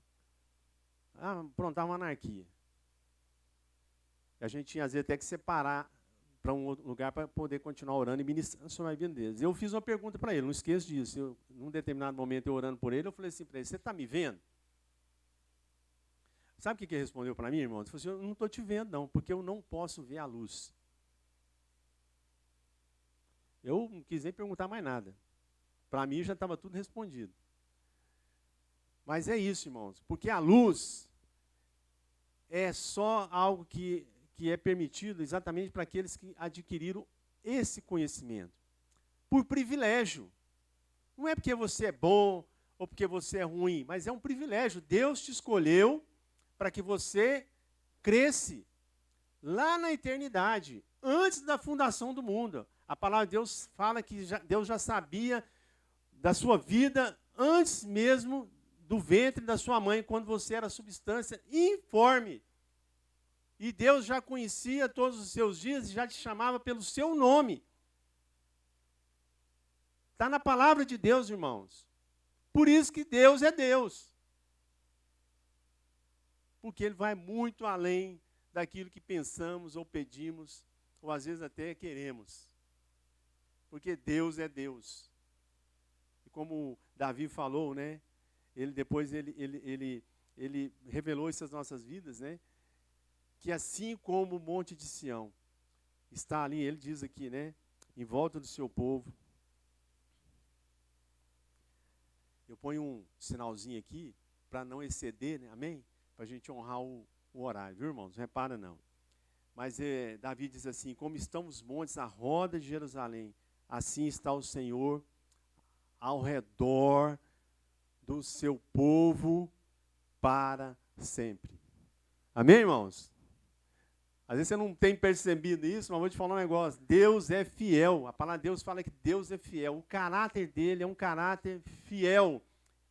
Aprontava uma anarquia. A gente tinha, às vezes, até que separar para um outro lugar para poder continuar orando e ministrando sobre a vida deles. Eu fiz uma pergunta para ele, não esqueço disso. Num determinado momento, eu orando por ele, eu falei assim para ele, você está me vendo? Sabe o que ele respondeu para mim, irmão? Ele falou assim, eu não estou te vendo, não, porque eu não posso ver a luz. Eu não quis nem perguntar mais nada. Para mim, já estava tudo respondido. Mas é isso, irmãos, porque a luz é só algo que é permitido exatamente para aqueles que adquiriram esse conhecimento. Por privilégio. Não é porque você é bom ou porque você é ruim, mas é um privilégio. Deus te escolheu para que você cresce lá na eternidade, antes da fundação do mundo. A palavra de Deus fala que Deus já sabia da sua vida antes mesmo do ventre da sua mãe, quando você era substância informe. E Deus já conhecia todos os seus dias e já te chamava pelo seu nome. Está na palavra de Deus, irmãos. Por isso que Deus é Deus. Porque Ele vai muito além daquilo que pensamos ou pedimos, ou às vezes até queremos. Porque Deus é Deus. E como Davi falou, né? Ele revelou isso às nossas vidas, né? Que assim como o monte de Sião está ali, ele diz aqui, né? Em volta do seu povo. Eu ponho um sinalzinho aqui para não exceder, né? Amém? Para a gente honrar o horário, viu, irmãos? Não repara, não. Mas Davi diz assim, como estão os montes à roda de Jerusalém, assim está o Senhor ao redor do seu povo para sempre. Amém, irmãos? Às vezes você não tem percebido isso, mas vou te falar um negócio. Deus é fiel. A palavra de Deus fala que Deus é fiel. O caráter dele é um caráter fiel.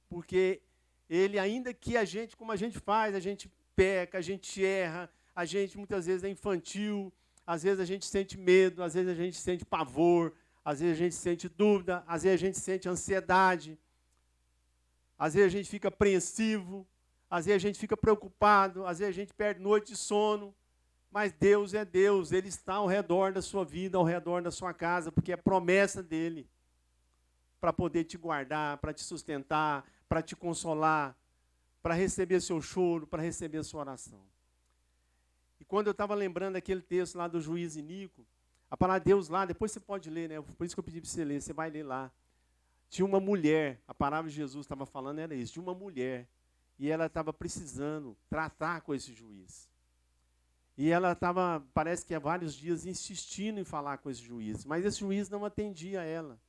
Porque ele, ainda que a gente, como a gente faz, a gente peca, a gente erra, a gente muitas vezes é infantil, às vezes a gente sente medo, às vezes a gente sente pavor, às vezes a gente sente dúvida, às vezes a gente sente ansiedade, às vezes a gente fica apreensivo, às vezes a gente fica preocupado, às vezes a gente perde noite de sono. Mas Deus é Deus, Ele está ao redor da sua vida, ao redor da sua casa, porque é promessa dEle para poder te guardar, para te sustentar, para te consolar, para receber seu choro, para receber sua oração. E quando eu estava lembrando aquele texto lá do juiz Inico, a palavra de Deus lá, depois você pode ler, né? Por isso que eu pedi para você ler, você vai ler lá. Tinha uma mulher, a palavra de Jesus estava falando era isso, de uma mulher, e ela estava precisando tratar com esse juiz. E ela estava, parece que há vários dias, insistindo em falar com esse juiz. Mas esse juiz não atendia ela,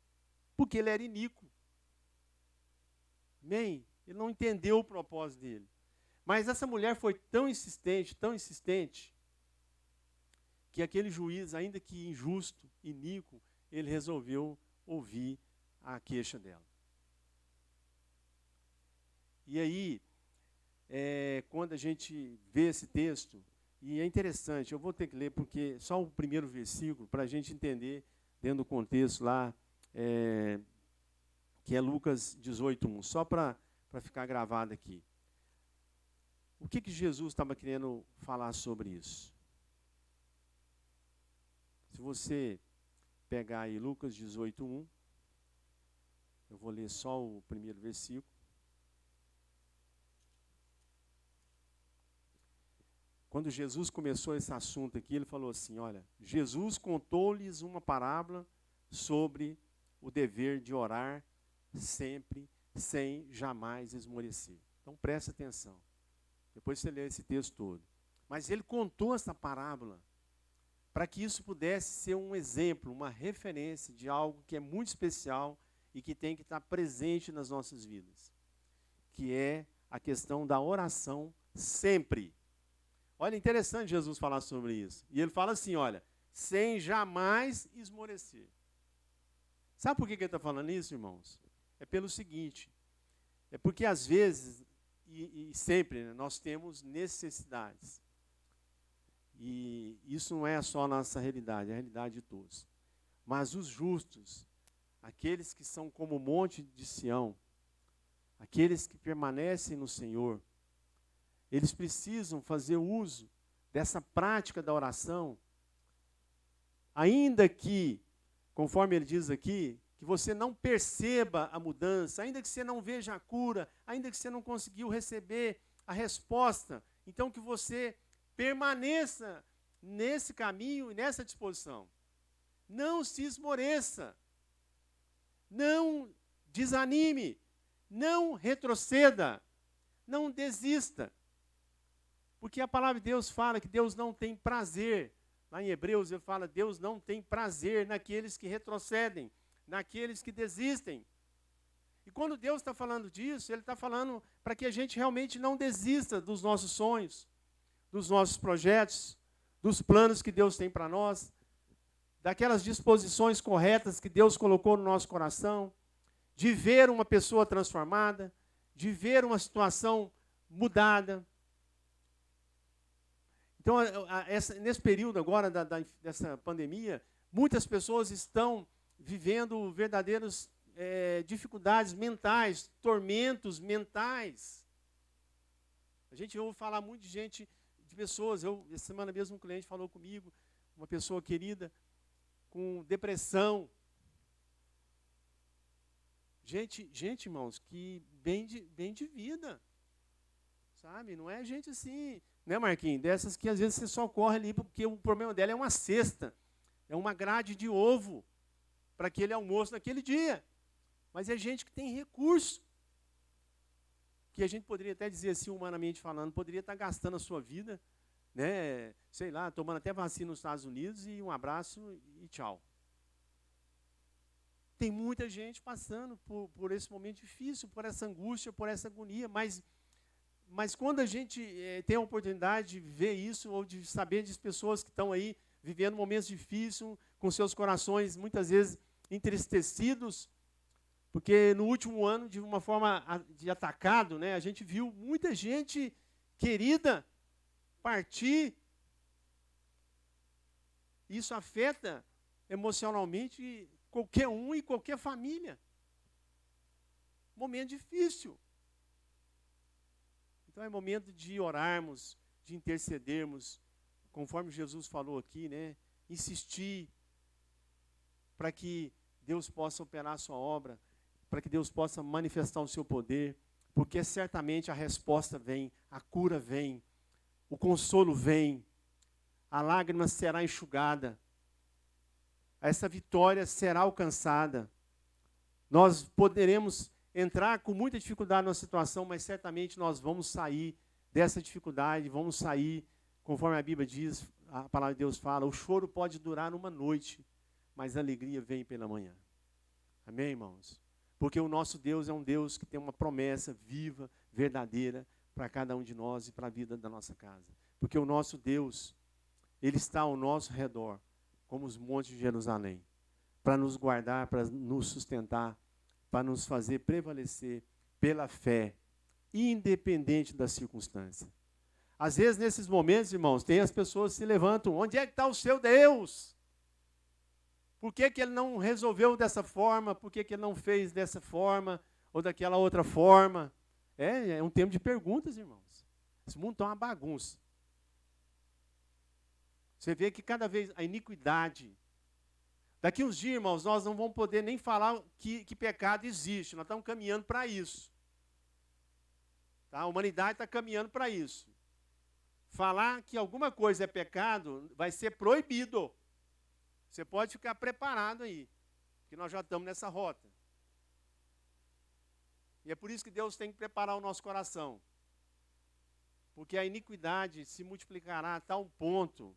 porque ele era iníquo. Amém? Ele não entendeu o propósito dele. Mas essa mulher foi tão insistente, que aquele juiz, ainda que injusto, iníquo, ele resolveu ouvir a queixa dela. E aí, quando a gente vê esse texto, e é interessante, eu vou ter que ler, porque só o primeiro versículo, para a gente entender, dentro do contexto lá, que é Lucas 18:1, só para ficar gravado aqui. O que Jesus estava querendo falar sobre isso? Se você pegar aí Lucas 18:1, eu vou ler só o primeiro versículo. Quando Jesus começou esse assunto aqui, ele falou assim, olha, Jesus contou-lhes uma parábola sobre o dever de orar sempre, sem jamais esmorecer. Então, preste atenção. Depois você lê esse texto todo. Mas ele contou essa parábola para que isso pudesse ser um exemplo, uma referência de algo que é muito especial e que tem que estar presente nas nossas vidas, que é a questão da oração sempre. Olha, interessante Jesus falar sobre isso. E ele fala assim, olha, sem jamais esmorecer. Sabe por que ele está falando isso, irmãos? É pelo seguinte, é porque às vezes, e sempre, né, nós temos necessidades. E isso não é só a nossa realidade, é a realidade de todos. Mas os justos, aqueles que são como o monte de Sião, aqueles que permanecem no Senhor, eles precisam fazer uso dessa prática da oração, ainda que, conforme ele diz aqui, que você não perceba a mudança, ainda que você não veja a cura, ainda que você não conseguiu receber a resposta, então que você permaneça nesse caminho e nessa disposição. Não se esmoreça, não desanime, não retroceda, não desista. Porque a palavra de Deus fala que Deus não tem prazer. Lá em Hebreus ele fala, Deus não tem prazer naqueles que retrocedem, naqueles que desistem. E quando Deus está falando disso, Ele está falando para que a gente realmente não desista dos nossos sonhos, dos nossos projetos, dos planos que Deus tem para nós, daquelas disposições corretas que Deus colocou no nosso coração, de ver uma pessoa transformada, de ver uma situação mudada. Então, nesse período agora dessa pandemia, muitas pessoas estão vivendo verdadeiras dificuldades mentais, tormentos mentais. A gente ouve falar muito de gente, de pessoas, essa semana mesmo um cliente falou comigo, uma pessoa querida, com depressão. Gente, irmãos, que bem de vida, sabe? Não é gente assim, né, Marquinhos? Dessas que às vezes você só corre ali porque o problema dela é uma cesta, é uma grade de ovo para aquele almoço naquele dia. Mas é gente que tem recurso, que a gente poderia até dizer assim, humanamente falando, poderia estar gastando a sua vida, né, sei lá, tomando até vacina nos Estados Unidos e um abraço e tchau. Tem muita gente passando por esse momento difícil, por essa angústia, por essa agonia, mas quando a gente tem a oportunidade de ver isso, ou de saber de pessoas que estão aí vivendo momentos difíceis, com seus corações muitas vezes entristecidos, porque no último ano, de uma forma de atacado, né, a gente viu muita gente querida partir. Isso afeta emocionalmente qualquer um e qualquer família. Momento difícil. Então é momento de orarmos, de intercedermos, conforme Jesus falou aqui, né? Insistir para que Deus possa operar a sua obra, para que Deus possa manifestar o seu poder, porque certamente a resposta vem, a cura vem, o consolo vem, a lágrima será enxugada, essa vitória será alcançada. Nós poderemos entrar com muita dificuldade numa situação, mas certamente nós vamos sair dessa dificuldade, vamos sair, conforme a Bíblia diz, a palavra de Deus fala, o choro pode durar uma noite, mas a alegria vem pela manhã. Amém, irmãos? Porque o nosso Deus é um Deus que tem uma promessa viva, verdadeira, para cada um de nós e para a vida da nossa casa. Porque o nosso Deus, Ele está ao nosso redor, como os montes de Jerusalém, para nos guardar, para nos sustentar, para nos fazer prevalecer pela fé, independente da circunstância. Às vezes, nesses momentos, irmãos, tem as pessoas que se levantam, onde é que está o seu Deus? Por que ele não resolveu dessa forma? Por que ele não fez dessa forma ou daquela outra forma? É um tempo de perguntas, irmãos. Esse mundo está uma bagunça. Você vê que cada vez a iniquidade. Daqui uns dias, irmãos, nós não vamos poder nem falar que pecado existe. Nós estamos caminhando para isso. Tá? A humanidade está caminhando para isso. Falar que alguma coisa é pecado vai ser proibido. Você pode ficar preparado aí, que nós já estamos nessa rota. E é por isso que Deus tem que preparar o nosso coração. Porque a iniquidade se multiplicará a tal ponto,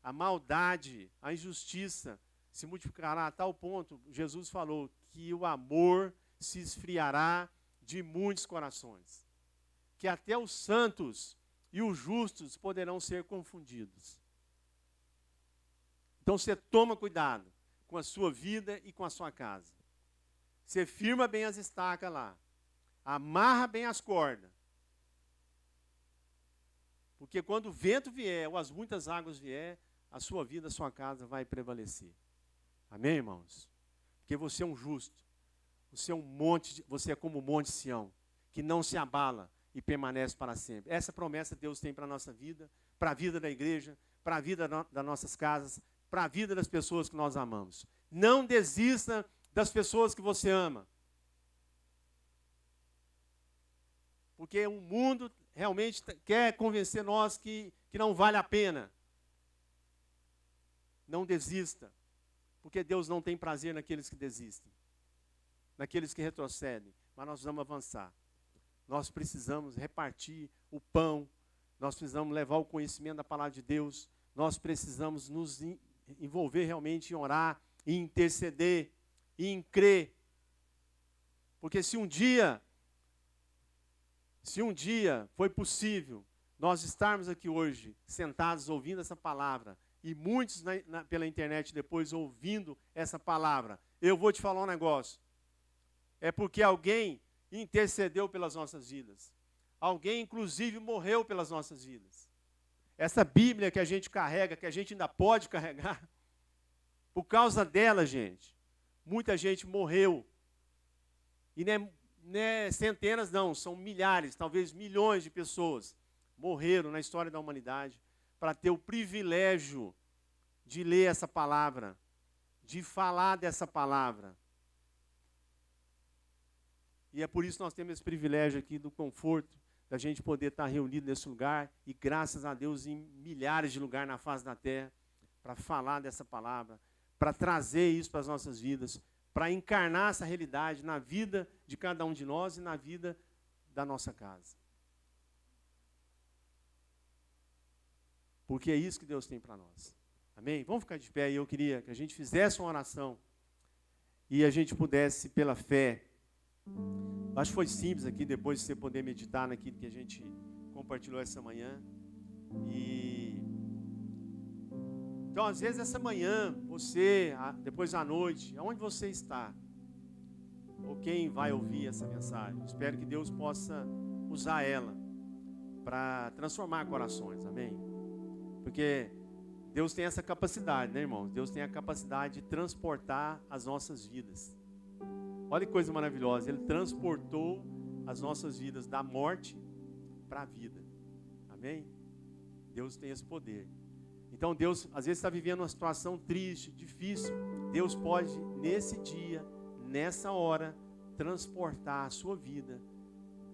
a maldade, a injustiça se multiplicará a tal ponto, Jesus falou, que o amor se esfriará de muitos corações. Que até os santos e os justos poderão ser confundidos. Então você toma cuidado com a sua vida e com a sua casa. Você firma bem as estacas lá. Amarra bem as cordas. Porque quando o vento vier, ou as muitas águas vier, a sua vida, a sua casa vai prevalecer. Amém, irmãos? Porque você é um justo. Você é como o monte Sião, que não se abala e permanece para sempre. Essa promessa Deus tem para a nossa vida, para a vida da igreja, para a vida das nossas casas, para a vida das pessoas que nós amamos. Não desista das pessoas que você ama. Porque o mundo realmente quer convencer nós que não vale a pena. Não desista. Porque Deus não tem prazer naqueles que desistem. Naqueles que retrocedem. Mas nós vamos avançar. Nós precisamos repartir o pão. Nós precisamos levar o conhecimento da palavra de Deus. Nós precisamos nos envolver realmente em orar, em interceder, em crer. Porque se um dia foi possível nós estarmos aqui hoje, sentados ouvindo essa palavra, e muitos pela internet depois ouvindo essa palavra, eu vou te falar um negócio. É porque alguém intercedeu pelas nossas vidas. Alguém, inclusive, morreu pelas nossas vidas. Essa Bíblia que a gente carrega, que a gente ainda pode carregar, por causa dela, gente, muita gente morreu. E não é centenas, não, são milhares, talvez milhões de pessoas morreram na história da humanidade para ter o privilégio de ler essa palavra, de falar dessa palavra. E é por isso que nós temos esse privilégio aqui do conforto, da gente poder estar reunido nesse lugar, e graças a Deus em milhares de lugares na face da terra, para falar dessa palavra, para trazer isso para as nossas vidas, para encarnar essa realidade na vida de cada um de nós e na vida da nossa casa. Porque é isso que Deus tem para nós. Amém? Vamos ficar de pé, e eu queria que a gente fizesse uma oração e a gente pudesse, pela fé, acho que foi simples aqui, depois de você poder meditar naquilo que a gente compartilhou essa manhã. Então, às vezes, essa manhã, você, depois à noite, aonde você está, ou quem vai ouvir essa mensagem, espero que Deus possa usar ela para transformar corações, amém? Porque Deus tem essa capacidade, né, irmãos? Deus tem a capacidade de transportar as nossas vidas. Olha que coisa maravilhosa, Ele transportou as nossas vidas da morte para a vida, amém? Deus tem esse poder. Então Deus, às vezes, está vivendo uma situação triste, difícil. Deus pode, nesse dia, nessa hora, transportar a sua vida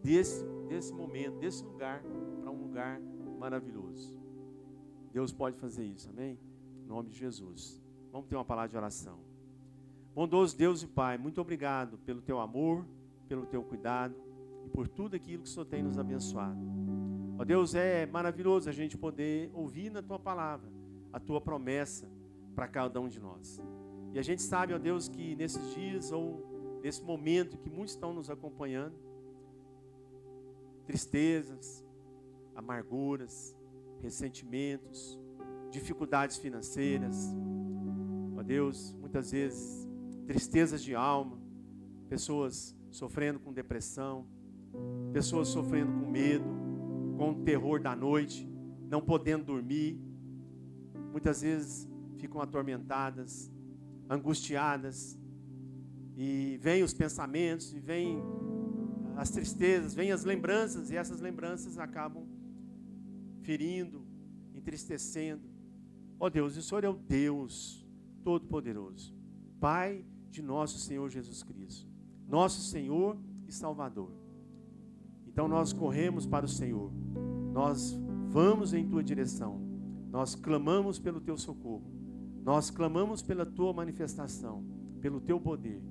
desse momento, desse lugar, para um lugar maravilhoso. Deus pode fazer isso, amém? Em nome de Jesus. Vamos ter uma palavra de oração. Bondoso Deus e Pai, muito obrigado pelo Teu amor, pelo Teu cuidado e por tudo aquilo que o Senhor tem nos abençoado. Ó Deus, é maravilhoso a gente poder ouvir na Tua palavra a Tua promessa para cada um de nós. E a gente sabe, ó Deus, que nesses dias ou nesse momento que muitos estão nos acompanhando, tristezas, amarguras, ressentimentos, dificuldades financeiras, ó Deus, muitas vezes tristezas de alma, pessoas sofrendo com depressão, pessoas sofrendo com medo, com o terror da noite, não podendo dormir, muitas vezes ficam atormentadas, angustiadas, e vêm os pensamentos, e vêm as tristezas, vêm as lembranças, e essas lembranças acabam ferindo, entristecendo. Ó Deus, o Senhor é o Deus Todo-Poderoso, Pai de nosso Senhor Jesus Cristo, nosso Senhor e Salvador. Então nós corremos para o Senhor, nós vamos em Tua direção, nós clamamos pelo Teu socorro, nós clamamos pela Tua manifestação, pelo Teu poder,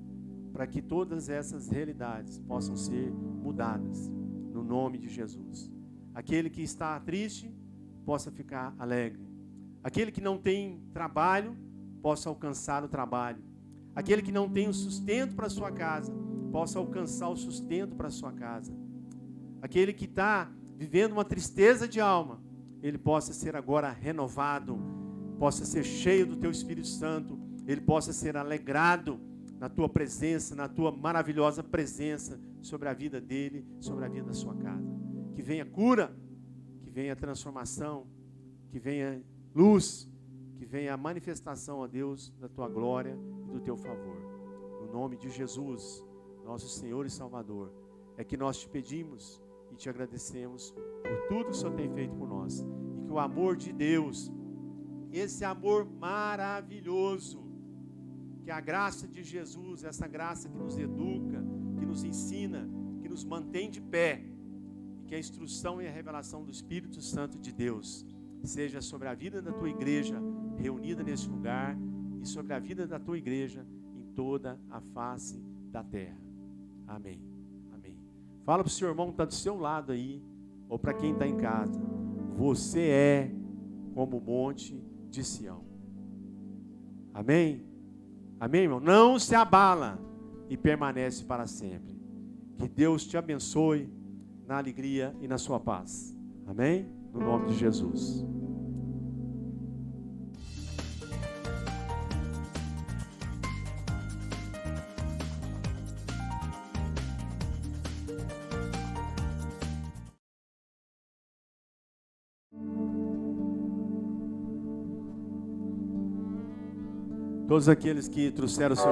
para que todas essas realidades possam ser mudadas, no nome de Jesus. Aquele que está triste, possa ficar alegre. Aquele que não tem trabalho, possa alcançar o trabalho. Aquele que não tem o sustento para a sua casa, possa alcançar o sustento para a sua casa. Aquele que está vivendo uma tristeza de alma, ele possa ser agora renovado, possa ser cheio do Teu Espírito Santo, ele possa ser alegrado na Tua presença, na Tua maravilhosa presença sobre a vida dele, sobre a vida da sua casa. Que venha cura, que que venha transformação, que venha luz, que venha a manifestação, ó Deus, da tua glória e do teu favor. No nome de Jesus, nosso Senhor e Salvador, é que nós te pedimos e te agradecemos por tudo que o Senhor tem feito por nós. E que o amor de Deus, esse amor maravilhoso, que a graça de Jesus, essa graça que nos educa, que nos ensina, que nos mantém de pé, e que a instrução e a revelação do Espírito Santo de Deus seja sobre a vida da tua igreja reunida nesse lugar e sobre a vida da tua igreja em toda a face da terra. Amém. Amém. Fala para o seu irmão que está do seu lado aí, ou para quem está em casa: você é como o monte de Sião. Amém? Amém, irmão? Não se abala e permanece para sempre. Que Deus te abençoe na alegria e na sua paz. Amém? No nome de Jesus. Todos aqueles que trouxeram seu